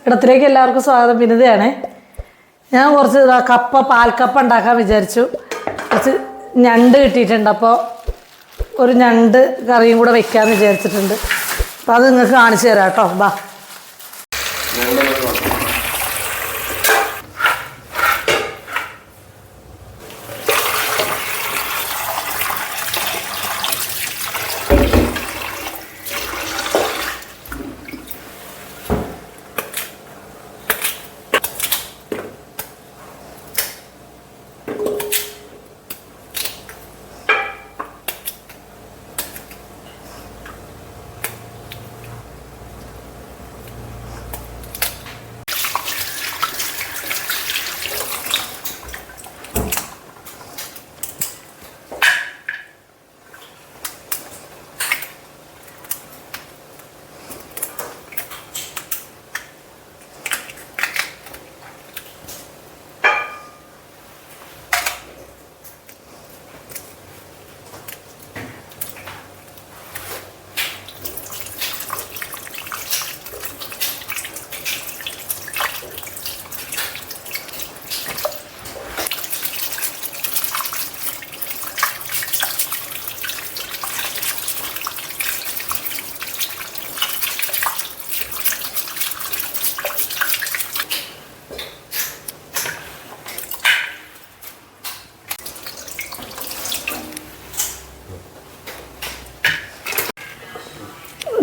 ഇടത്തിലേക്ക് എല്ലാവർക്കും സ്വാഗതം. വിനിതയാണ്. ഞാൻ കുറച്ച് കപ്പ പാൽക്കപ്പ ഉണ്ടാക്കാൻ വിചാരിച്ചു. കുറച്ച് ഞണ്ട് കിട്ടിയിട്ടുണ്ട്. അപ്പോൾ ഒരു ഞണ്ട് കറിയും കൂടെ വെക്കാമെന്ന് വിചാരിച്ചിട്ടുണ്ട്. അപ്പോൾ അത് നിങ്ങൾക്ക് കാണിച്ചു തരാം കേട്ടോ. ബാ,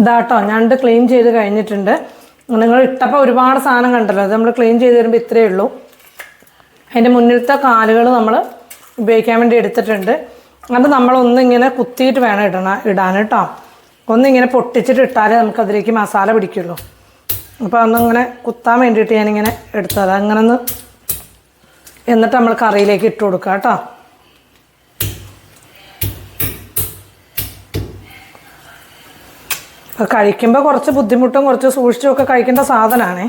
ഇതാട്ടോ ഞണ്ട് ക്ലീൻ ചെയ്ത് കഴിഞ്ഞിട്ടുണ്ട്. നിങ്ങൾ ഇട്ടപ്പോൾ ഒരുപാട് സാധനം കണ്ടല്ലോ. അത് നമ്മൾ ക്ലീൻ ചെയ്ത് വരുമ്പോൾ ഇത്രയേ ഉള്ളൂ. അതിൻ്റെ മുന്നിലത്തെ കാലുകൾ നമ്മൾ ഉപയോഗിക്കാൻ വേണ്ടി എടുത്തിട്ടുണ്ട്. അത് നമ്മളൊന്നിങ്ങനെ കുത്തിയിട്ട് വേണം ഇടാൻ കേട്ടോ. ഒന്നിങ്ങനെ പൊട്ടിച്ചിട്ട് ഇട്ടാലേ നമുക്കതിലേക്ക് മസാല പിടിക്കുള്ളൂ. അപ്പോൾ ഒന്നിങ്ങനെ കുത്താൻ വേണ്ടിയിട്ട് ഞാനിങ്ങനെ എടുത്തത്. അങ്ങനെ ഒന്ന് എന്നിട്ട് നമ്മൾ കറിയിലേക്ക് ഇട്ട് കൊടുക്കുക കേട്ടോ. കഴിക്കുമ്പോൾ കുറച്ച് ബുദ്ധിമുട്ടും കുറച്ച് സൂക്ഷിച്ചും ഒക്കെ കഴിക്കേണ്ട സാധനമാണ്.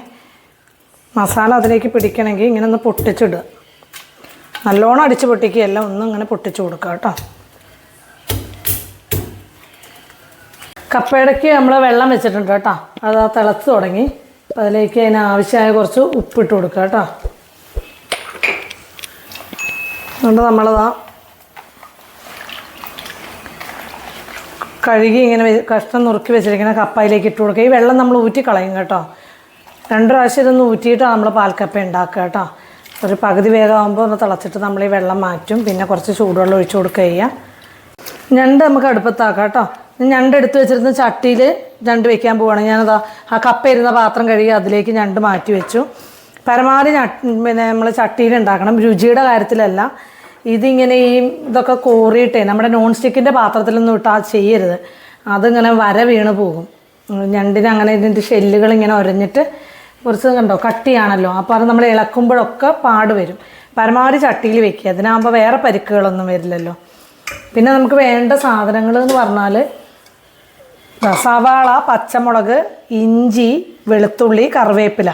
മസാല അതിലേക്ക് പിടിക്കണമെങ്കിൽ ഇങ്ങനെ ഒന്ന് പൊട്ടിച്ചിടുക. നല്ലോണം അടിച്ച് പൊട്ടിക്കുകയല്ല, ഒന്നും ഇങ്ങനെ പൊട്ടിച്ച് കൊടുക്കുക കേട്ടോ. കപ്പയിടയ്ക്ക് നമ്മൾ വെള്ളം വെച്ചിട്ടുണ്ട് കേട്ടോ. അത് തിളച്ച് തുടങ്ങി. അതിലേക്ക് അതിന് ആവശ്യമായ കുറച്ച് ഉപ്പിട്ട് കൊടുക്കുക കേട്ടോ. അതുകൊണ്ട് നമ്മളതാ കഴുകി ഇങ്ങനെ കഷ്ണം നുറുക്കി വെച്ചിരിക്കുന്ന കപ്പയിലേക്ക് ഇട്ട് കൊടുക്കുക. ഈ വെള്ളം നമ്മൾ ഊറ്റി കളയും കേട്ടോ. 2 പ്രാവശ്യം ഇതൊന്ന് ഊറ്റിയിട്ടാണ് നമ്മൾ പാൽക്കപ്പ ഉണ്ടാക്കുക കേട്ടോ. ഒരു പകുതി വേഗമാകുമ്പോൾ ഒന്ന് തിളച്ചിട്ട് നമ്മൾ ഈ വെള്ളം മാറ്റും. പിന്നെ കുറച്ച് ചൂടുവെള്ളം ഒഴിച്ചു കൊടുക്കുക ചെയ്യുക. ഞണ്ട് നമുക്ക് അടുപ്പത്താക്കാം കേട്ടോ. ഞണ്ട് എടുത്ത് വെച്ചിരുന്ന ചട്ടിയിൽ ഞണ്ട് വെക്കാൻ പോവുകയാണ്. ഞാനതാ ആ കപ്പ ഇരുന്ന പാത്രം കഴുകി അതിലേക്ക് ഞണ്ട് മാറ്റി വെച്ചു. പരമാവധി പിന്നെ നമ്മൾ ചട്ടിയിൽ ഉണ്ടാക്കണം, രുചിയുടെ കാര്യത്തിലല്ല. ഇതിങ്ങനെ ഇതൊക്കെ കോറിയിട്ടേ നമ്മുടെ നോൺ സ്റ്റിക്കിൻ്റെ പാത്രത്തിലൊന്നും ഇട്ടാൽ ചെയ്യരുത്. അതിങ്ങനെ വര വീണ് പോകും. ഞണ്ടിന് അങ്ങനെ ഇതിൻ്റെ ഷെല്ലുകൾ ഇങ്ങനെ ഉരഞ്ഞിട്ട് കുറച്ച് കണ്ടോ കട്ടിയാണല്ലോ. അപ്പോൾ അത് നമ്മൾ ഇളക്കുമ്പോഴൊക്കെ പാട് വരും. പരമാവധി ചട്ടിയിൽ വെക്കുക. അതിനാകുമ്പോൾ വേറെ പരിക്കുകളൊന്നും വരില്ലല്ലോ. പിന്നെ നമുക്ക് വേണ്ട സാധനങ്ങൾ എന്ന് പറഞ്ഞാൽ സവാള, പച്ചമുളക്, ഇഞ്ചി, വെളുത്തുള്ളി, കറിവേപ്പില,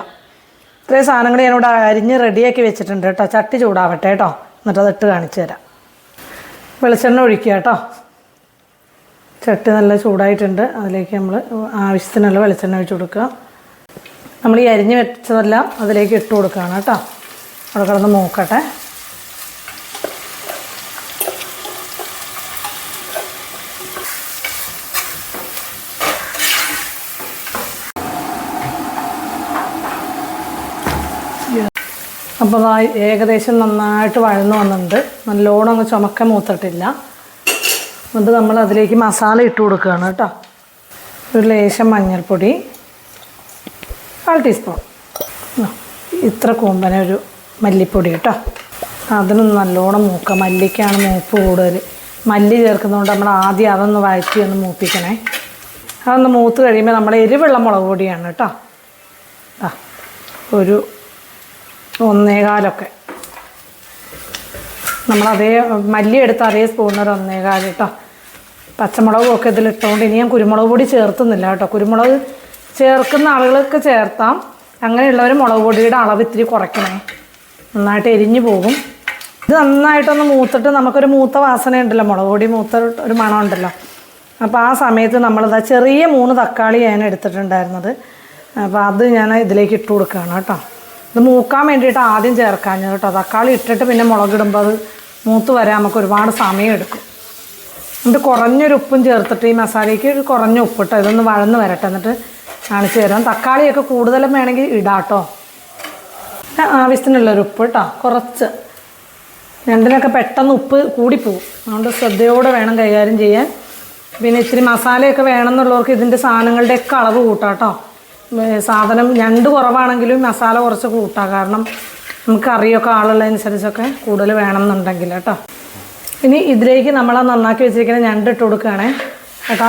ഇത്രയും സാധനങ്ങൾ ഞാനിവിടെ അരിഞ്ഞ് റെഡിയാക്കി വെച്ചിട്ടുണ്ട് കേട്ടോ. ചട്ടി ചൂടാവട്ടെ കേട്ടോ. എന്നിട്ട് അതിട്ട് കാണിച്ചു തരാം. വെളിച്ചെണ്ണ ഒഴിക്കുക കേട്ടോ. ചട്ടി നല്ല ചൂടായിട്ടുണ്ട്. അതിലേക്ക് നമ്മൾ ആവശ്യത്തിനുള്ള വെളിച്ചെണ്ണ ഒഴിച്ച് കൊടുക്കുക. നമ്മൾ ഈ അരിഞ്ഞ് വെച്ചതെല്ലാം അതിലേക്ക് ഇട്ട് കൊടുക്കുകയാണ് കേട്ടോ. അവിടെ കിടന്ന് മൂക്കട്ടെ. അപ്പോൾ ഏകദേശം നന്നായിട്ട് വഴന്ന് വന്നിട്ടുണ്ട്. നല്ലോണം അങ്ങ് ചുമക്ക മൂത്തിട്ടില്ല. എന്നിട്ട് നമ്മൾ അതിലേക്ക് മസാല ഇട്ട് കൊടുക്കുകയാണ് കേട്ടോ. ഒരു ലേശം മഞ്ഞൾപ്പൊടി, 1/4 ടീസ്പൂൺ, ഇത്ര കൂമ്പന ഒരു മല്ലിപ്പൊടി കേട്ടോ. അതിനൊന്ന് നല്ലോണം മൂക്കുക. മല്ലിക്കാണ് മൂപ്പ് കൂടുതൽ. മല്ലി ചേർക്കുന്നതുകൊണ്ട് നമ്മൾ ആദ്യം അതൊന്ന് വഴറ്റി ഒന്ന് മൂപ്പിക്കണേ. അതൊന്ന് മൂത്ത് കഴിയുമ്പോൾ നമ്മൾ എരിവുള്ള മുളക് പൊടിയാണ് കേട്ടോ. ഒരു 1.25 നമ്മളതേ മല്ലി എടുത്ത് അതേ സ്പൂണിനൊരു 1.25 കേട്ടോ. പച്ചമുളകും ഒക്കെ ഇതിലിട്ടുകൊണ്ട് ഇനി ഞാൻ കുരുമുളക് പൊടി ചേർത്തുന്നില്ല കേട്ടോ. കുരുമുളക് ചേർക്കുന്ന ആളുകൾക്ക് ചേർത്താം. അങ്ങനെയുള്ളവർ മുളക് പൊടിയുടെ അളവ് ഇത്തിരി കുറയ്ക്കണേ. നന്നായിട്ട് എരിഞ്ഞു പോകും. ഇത് നന്നായിട്ടൊന്ന് മൂത്തിട്ട് നമുക്കൊരു മൂത്ത വാസന ഉണ്ടല്ലോ, മുളക് പൊടി മൂത്ത ഒരു മണം ഉണ്ടല്ലോ. അപ്പോൾ ആ സമയത്ത് നമ്മളിതാ ചെറിയ 3 തക്കാളി ഞാൻ എടുത്തിട്ടുണ്ടായിരുന്നത്. അപ്പോൾ അത് ഞാൻ ഇതിലേക്ക് ഇട്ട് കൊടുക്കുകയാണ് കേട്ടോ. ഇത് മൂക്കാൻ വേണ്ടിയിട്ട് ആദ്യം ചേർക്കാഞ്ഞത് കേട്ടോ. തക്കാളി ഇട്ടിട്ട് പിന്നെ മുളകിടുമ്പോൾ അത് മൂത്ത് വരാൻ നമുക്ക് ഒരുപാട് സമയം എടുക്കും. എന്നിട്ട് കുറഞ്ഞൊരു ഉപ്പും ചേർത്തിട്ട് ഈ മസാലയ്ക്ക് ഒരു കുറഞ്ഞ ഉപ്പിട്ടോ ഇതൊന്ന് വഴന്ന് വരട്ടെ, എന്നിട്ട് കാണിച്ച് തരാം. തക്കാളിയൊക്കെ കൂടുതലും വേണമെങ്കിൽ ഇടാം കേട്ടോ. ആവശ്യത്തിനുള്ളൊരു ഉപ്പ് കേട്ടോ, കുറച്ച്. രണ്ടിനൊക്കെ പെട്ടെന്ന് ഉപ്പ് കൂടിപ്പോവും, അതുകൊണ്ട് ശ്രദ്ധയോടെ വേണം കൈകാര്യം ചെയ്യാൻ. പിന്നെ ഇത്തിരി മസാലയൊക്കെ വേണമെന്നുള്ളവർക്ക് ഇതിൻ്റെ സാധനങ്ങളുടെയൊക്കെ അളവ് കൂട്ടാം കേട്ടോ. സാധനം ഞണ്ട് കുറവാണെങ്കിലും മസാല കുറച്ച് കൂട്ടാം, കാരണം നമുക്ക് കറിയൊക്കെ ആളുള്ളതനുസരിച്ചൊക്കെ കൂടുതൽ വേണമെന്നുണ്ടെങ്കിൽ കേട്ടോ. ഇനി ഇതിലേക്ക് നമ്മൾ നന്നാക്കി വെച്ചിരിക്കുന്ന ഞണ്ട് ഇട്ട് കൊടുക്കുകയാണേ കേട്ടോ.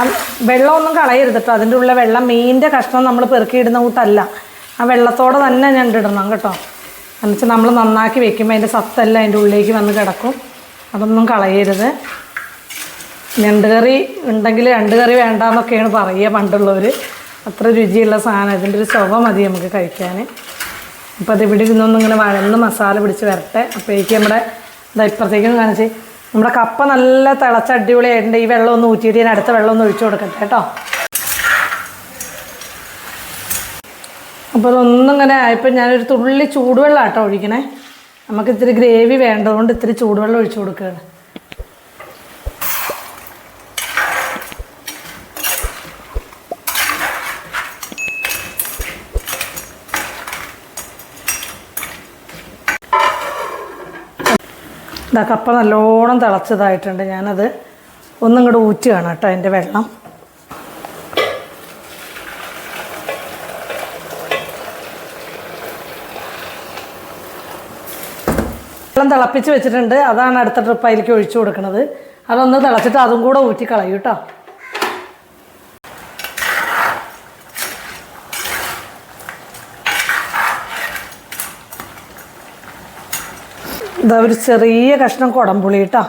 വെള്ളമൊന്നും കളയരുത് കേട്ടോ, അതിൻ്റെ ഉള്ള വെള്ളം മീനിൻ്റെ കഷ്ണം നമ്മൾ പെറുക്കിയിടുന്ന കൂട്ടല്ല, ആ വെള്ളത്തോടെ തന്നെ ഞണ്ടിടണം കേട്ടോ. എന്നുവെച്ചാൽ നമ്മൾ നന്നാക്കി വെക്കുമ്പോൾ അതിൻ്റെ സത്തെല്ലാം അതിൻ്റെ ഉള്ളിലേക്ക് വന്ന് കിടക്കും, അതൊന്നും കളയരുത്. ഞണ്ട് കറി ഉണ്ടെങ്കിൽ രണ്ട് കറി വേണ്ടാന്നൊക്കെയാണ് പറയുക പണ്ടുള്ളവർ. അത്ര രുചിയുള്ള സാധനം, ഇതിൻ്റെ ഒരു ചുവ മതി നമുക്ക് കഴിക്കാൻ. അപ്പോൾ അത് ഇവിടെ ഇരുന്നൊന്നും ഇങ്ങനെ വഴന്ന് മസാല പിടിച്ച് വരട്ടെ. അപ്പോഴേക്ക് നമ്മുടെ ഇപ്പുറത്തേക്കും കാണിച്ച് നമ്മുടെ കപ്പ നല്ല തിളച്ച അടിപൊളിയായിട്ടുണ്ട്. ഈ വെള്ളം ഒന്ന് ഊറ്റിയിട്ട് ഞാൻ അടുത്ത വെള്ളം ഒന്ന് ഒഴിച്ചു കൊടുക്കട്ടെ കേട്ടോ. അപ്പോൾ അതൊന്നും ഇങ്ങനെ ആയപ്പോൾ ഞാനൊരു തുള്ളി ചൂടുവെള്ളം കേട്ടോ ഒഴിക്കണേ. നമുക്ക് ഇത്തിരി ഗ്രേവി വേണ്ടതുകൊണ്ട് ഇത്തിരി ചൂടുവെള്ളം ഒഴിച്ചു കൊടുക്കുകയാണ്. കപ്പ നല്ലോണം തിളച്ചതായിട്ടുണ്ട്. ഞാനത് ഒന്നും ഇങ്ങോട്ട് ഊറ്റുകയാണ് കേട്ടോ അതിൻ്റെ വെള്ളം. വെള്ളം തിളപ്പിച്ച് വെച്ചിട്ടുണ്ട്, അതാണ് അടുത്ത ട്രിപ്പ് അതിലേക്ക് ഒഴിച്ചു കൊടുക്കുന്നത്. അതൊന്ന് തിളച്ചിട്ട് അതും കൂടെ ഊറ്റി കളയും കേട്ടോ. ഇതാ ഒരു ചെറിയ കഷ്ണം കുടംപുളി കേട്ടോ.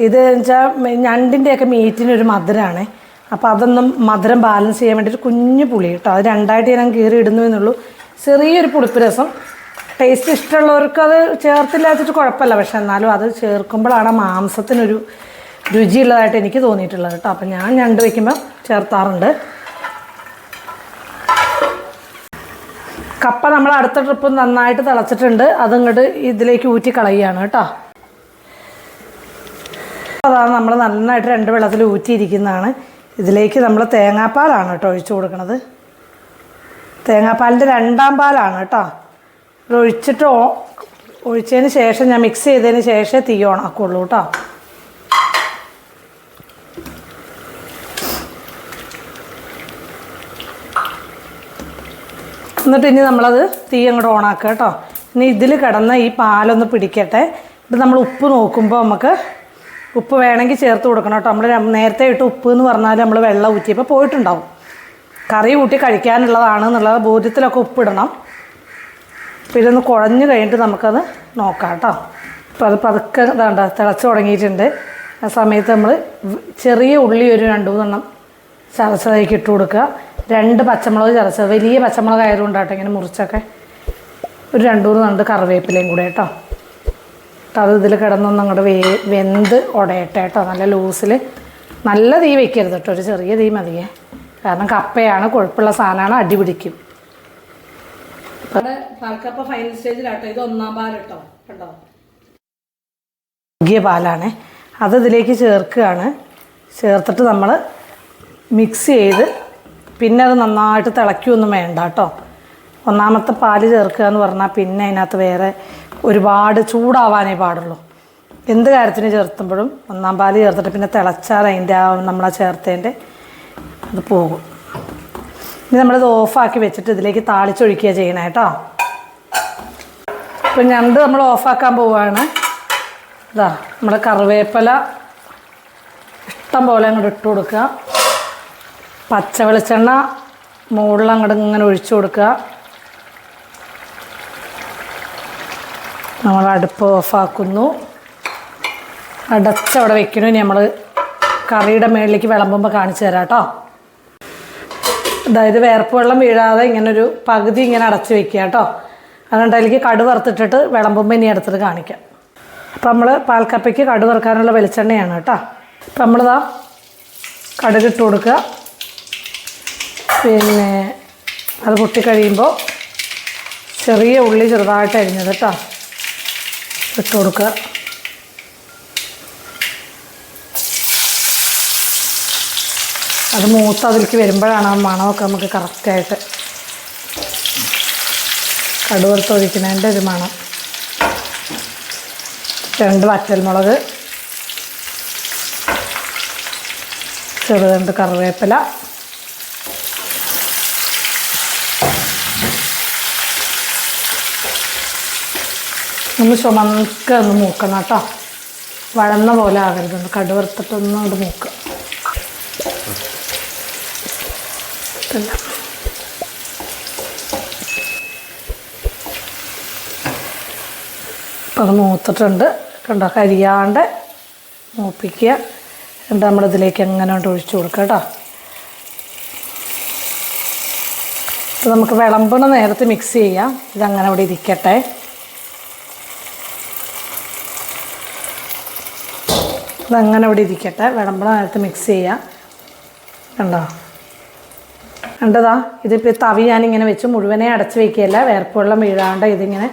ഇത് വെച്ചാൽ ഞണ്ടിൻ്റെയൊക്കെ മീറ്റിനൊരു മധുരമാണ്, അപ്പോൾ അതൊന്നും മധുരം ബാലൻസ് ചെയ്യാൻ വേണ്ടിയിട്ട് കുഞ്ഞു പുളി കേട്ടോ. അത് രണ്ടായിട്ട് ഞാൻ കീറി ഇടുന്നു എന്നുള്ളൂ. ചെറിയൊരു പുളിപ്പ് രസം. ടേസ്റ്റ് ഇഷ്ടമുള്ളവർക്ക് അത് ചേർത്തില്ലാച്ചിട്ട് കുഴപ്പമില്ല, പക്ഷെ എന്നാലും അത് ചേർക്കുമ്പോഴാണ് മാംസത്തിനൊരു രുചിയുള്ളതായിട്ട് എനിക്ക് തോന്നിയിട്ടുള്ളത് കേട്ടോ. അപ്പം ഞാൻ ഞണ്ട് വയ്ക്കുമ്പോൾ ചേർത്താറുണ്ട്. കപ്പ നമ്മൾ അടുത്ത ട്രിപ്പ് നന്നായിട്ട് തിളച്ചിട്ടുണ്ട്, അതിങ്ങോട്ട് ഇതിലേക്ക് ഊറ്റി കളയുകയാണ് കേട്ടോ. അതാണ് നമ്മൾ നന്നായിട്ട് 2 വെള്ളത്തിൽ ഊറ്റിയിരിക്കുന്നതാണ്. ഇതിലേക്ക് നമ്മൾ തേങ്ങാപ്പാലാണ് കേട്ടോ ഒഴിച്ചു കൊടുക്കുന്നത്. തേങ്ങാപ്പാലിൻ്റെ 2ാം പാലാണ് കേട്ടോ. ഇത് ഒഴിച്ചതിന് ശേഷം ഞാൻ മിക്സ് ചെയ്തതിന് ശേഷമേ തീ ഓണാക്കുള്ളൂ കേട്ടോ. എന്നിട്ട് ഇനി നമ്മളത് തീ അങ്ങോട്ട് ഓണാക്കുക കേട്ടോ. ഇനി ഇതിൽ കിടന്ന ഈ പാലൊന്ന് പിടിക്കട്ടെ. ഇത് നമ്മൾ ഉപ്പ് നോക്കുമ്പോൾ നമുക്ക് ഉപ്പ് വേണമെങ്കിൽ ചേർത്ത് കൊടുക്കണം കേട്ടോ. നമ്മൾ നേരത്തെ ഇട്ട് ഉപ്പ് എന്ന് പറഞ്ഞാൽ നമ്മൾ വെള്ളം ഊറ്റിയപ്പോൾ പോയിട്ടുണ്ടാവും. കറി കൂട്ടി കഴിക്കാനുള്ളതാണ് എന്നുള്ള ബോധ്യത്തിലൊക്കെ ഉപ്പിടണം. അപ്പോൾ ഇതൊന്ന് കുഴഞ്ഞ് കഴിഞ്ഞിട്ട് നമുക്കത് നോക്കാം കേട്ടോ. അപ്പോൾ അത് പതുക്കെ ഇതാണ്ട തിളച്ച് തുടങ്ങിയിട്ടുണ്ട്. ആ സമയത്ത് നമ്മൾ ചെറിയ ഉള്ളി ഒരു 2-3 എണ്ണം ചതച്ചതേക്ക് ഇട്ട് കൊടുക്കുക. 2 പച്ചമുളക് ചതച്ചത്, വലിയ പച്ചമുളക് ആയതുകൊണ്ടാട്ടോ ഇങ്ങനെ മുറിച്ചൊക്കെ. ഒരു 2-3 തണ്ട് കറിവേപ്പിലയും കൂടെ കേട്ടോ. അത് ഇതിൽ കിടന്നൊന്നും അങ്ങോട്ട് വെന്ത് ഉടയട്ടെ കേട്ടോ. നല്ല ലൂസിൽ, നല്ല തീ വയ്ക്കരുത് കേട്ടോ, ഒരു ചെറിയ തീ മതിയേ. കാരണം കപ്പയാണ്, കൊഴുപ്പുള്ള സാധനമാണ്, അടി പിടിക്കും. അപ്പോൾ പാൽക്കപ്പ ഫൈനൽ സ്റ്റേജിലാട്ടോ. ഇത് 1ാം പാൽ കേട്ടോ, കണ്ടോ മുകിയ പാലാണ്. അത് ഇതിലേക്ക് ചേർക്കുകയാണ്. ചേർത്തിട്ട് നമ്മൾ മിക്സ് ചെയ്ത് പിന്നെ അത് നന്നായിട്ട് തിളയ്ക്കൊന്നും വേണ്ട കേട്ടോ. 1ാമത്തെ പാല് ചേർക്കുക എന്ന് പറഞ്ഞാൽ പിന്നെ അതിനകത്ത് വേറെ ഒരുപാട് ചൂടാവാനേ പാടുള്ളൂ. എന്ത് കാര്യത്തിന് ചേർത്തുമ്പോഴും 1ാം പാല് ചേർത്തിട്ട് പിന്നെ തിളച്ചാൽ അതിൻ്റെ നമ്മളെ ചേർത്തതിൻ്റെ അത് പോകും. ഇനി നമ്മളിത് ഓഫാക്കി വെച്ചിട്ട് ഇതിലേക്ക് താളിച്ചൊഴിക്കുക ചെയ്യണം കേട്ടോ. ഇപ്പം ഞണ്ട് നമ്മൾ ഓഫാക്കാൻ പോവുകയാണ്. ഇതാ നമ്മുടെ കറിവേപ്പില ഇഷ്ടം പോലെ അങ്ങോട്ട് ഇട്ട് കൊടുക്കുക. പച്ച വെളിച്ചെണ്ണ മുകളിൽ അങ്ങോട്ട് ഇങ്ങനെ ഒഴിച്ചു കൊടുക്കുക. നമ്മൾ അടുപ്പ് ഓഫാക്കുന്നു, അടച്ചവിടെ വെക്കുന്നു. ഇനി നമ്മൾ കറിയുടെ മുകളിലേക്ക് വിളമ്പുമ്പോൾ കാണിച്ചു തരാം കേട്ടോ. അതായത് വേർപ്പ് വെള്ളം വീഴാതെ ഇങ്ങനൊരു പകുതി ഇങ്ങനെ അടച്ച് വെക്കുക കേട്ടോ. അതുകൊണ്ട് അതിലേക്ക് കടു വറുത്തിട്ടിട്ട് വിളമ്പുമ്പോൾ ഇനി എടുത്തിട്ട് കാണിക്കാം. അപ്പം നമ്മൾ പാൽക്കപ്പയ്ക്ക് കടു വറുക്കാനുള്ള വെളിച്ചെണ്ണയാണ് കേട്ടോ. അപ്പം നമ്മളിതാ കടുകിട്ട് കൊടുക്കുക. പിന്നെ അത് പൊട്ടി കഴിയുമ്പോൾ ചെറിയ ഉള്ളി ചെറുതായിട്ട് അരിഞ്ഞത് കേട്ടോ ഇട്ട് കൊടുക്കുക. അത് മൂത്ത് അതിലേക്ക് വരുമ്പോഴാണ് ആ മണമൊക്കെ നമുക്ക് കറക്റ്റായിട്ട് കടുവറുത്തൊഴിക്കുന്നതിൻ്റെ ഒരു മണം. 2 വറ്റൽമുളക്, ചെറുതണ്ട് കറിവേപ്പില, ഒന്ന് ചുമക്ക് ഒന്ന് മൂക്കണം കേട്ടോ. വഴന്ന പോലെ ആകരുതൊന്ന് കടുവറുത്തിട്ടൊന്നും അത് മൂക്കുക. അപ്പം അത് മൂത്തിട്ടുണ്ട് കണ്ടോ. കരിയാണ്ട് മൂപ്പിക്കുക. എന്നിട്ട് നമ്മളിതിലേക്ക് എങ്ങനെ കൊണ്ട് ഒഴിച്ചു കൊടുക്കുക കേട്ടോ. അപ്പോൾ നമുക്ക് വിളമ്പണ നേരത്ത് മിക്സ് ചെയ്യാം. ഇതങ്ങനെ ഇവിടെ ഇരിക്കട്ടെ. അതങ്ങനെ ഇവിടെ ഇരിക്കട്ടെ. വിളമ്പണ നേരത്ത് മിക്സ് ചെയ്യാം. കണ്ടോ കണ്ടതാ. ഇതിപ്പോൾ തവി ഞാനിങ്ങനെ വെച്ച് മുഴുവനെ അടച്ച് വയ്ക്കുകയല്ല, വേർപ്പുവെള്ളം വീഴാണ്ട് ഇതിങ്ങനെ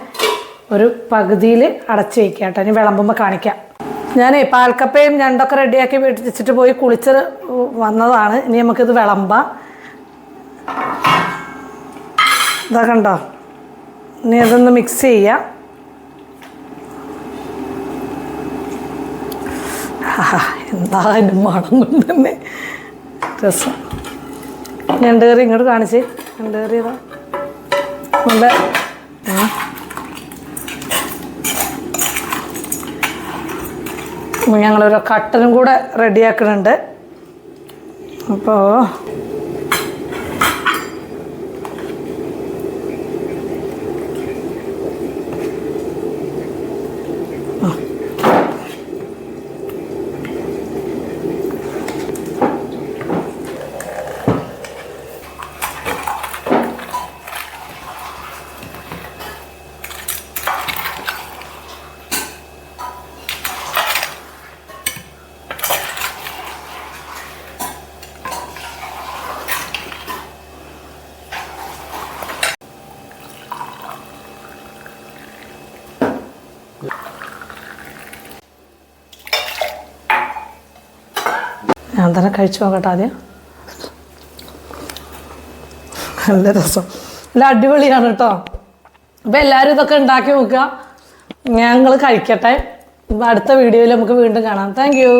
ഒരു പകുതിയിൽ അടച്ച് വയ്ക്കുക കേട്ടോ. ഇനി വിളമ്പുമ്പോൾ കാണിക്കാം. ഞാനേ പാൽക്കപ്പയും ഞണ്ടൊക്കെ റെഡിയാക്കി വീട്ടിൽ വെച്ചിട്ട് പോയി കുളിച്ച് വന്നതാണ്. ഇനി നമുക്കിത് വിളമ്പാം. ഇതാ കണ്ടോ. ഇനി അതൊന്ന് മിക്സ് ചെയ്യാം. എന്തായാലും മണം കൊണ്ട് തന്നെ രസം. ഞണ്ട് കറി ഇങ്ങോട്ട് കാണിച്ച്. ഞണ്ട് കറി ഇതാ നല്ല ഞങ്ങളൊരു കട്ടനും കൂടെ റെഡിയാക്കുന്നുണ്ട്. അപ്പോൾ ഞാൻ തന്നെ കഴിച്ചു നോക്കട്ടെ ആദ്യം. നല്ല രസം, നല്ല അടിപൊളിയാണ് കേട്ടോ. അപ്പോൾ എല്ലാവരും ഇതൊക്കെ ഉണ്ടാക്കി നോക്കുക. ഞങ്ങൾ കഴിക്കട്ടെ. അടുത്ത വീഡിയോയിൽ നമുക്ക് വീണ്ടും കാണാം. Thank you.